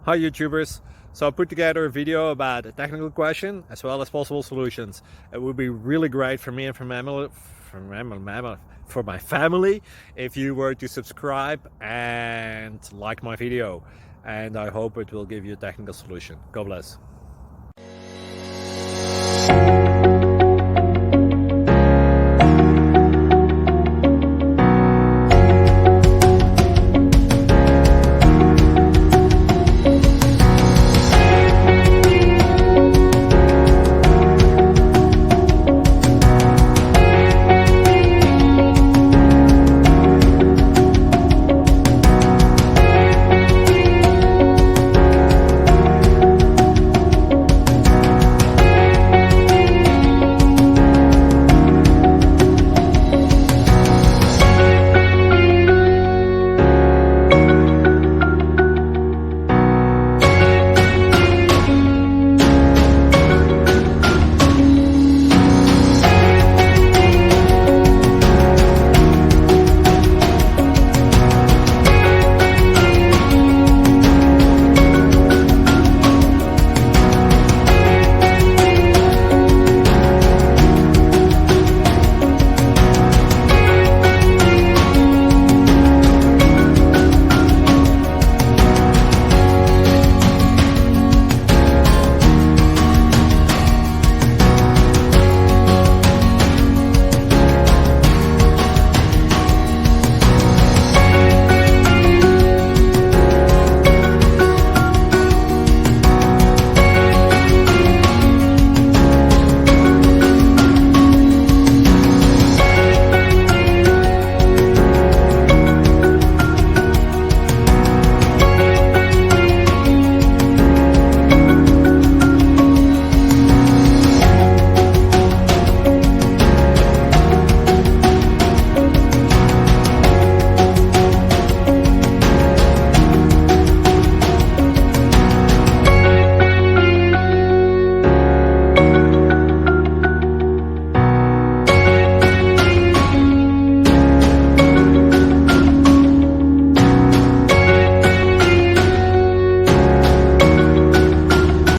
Hi YouTubers! So I put together a video about a technical question as well as possible solutions. It would be really great for me and for my family if you were to subscribe and like my video. And I hope it will give you a technical solution. God bless.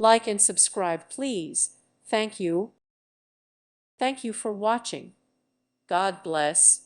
Like and subscribe, please. Thank you. Thank you for watching. God bless.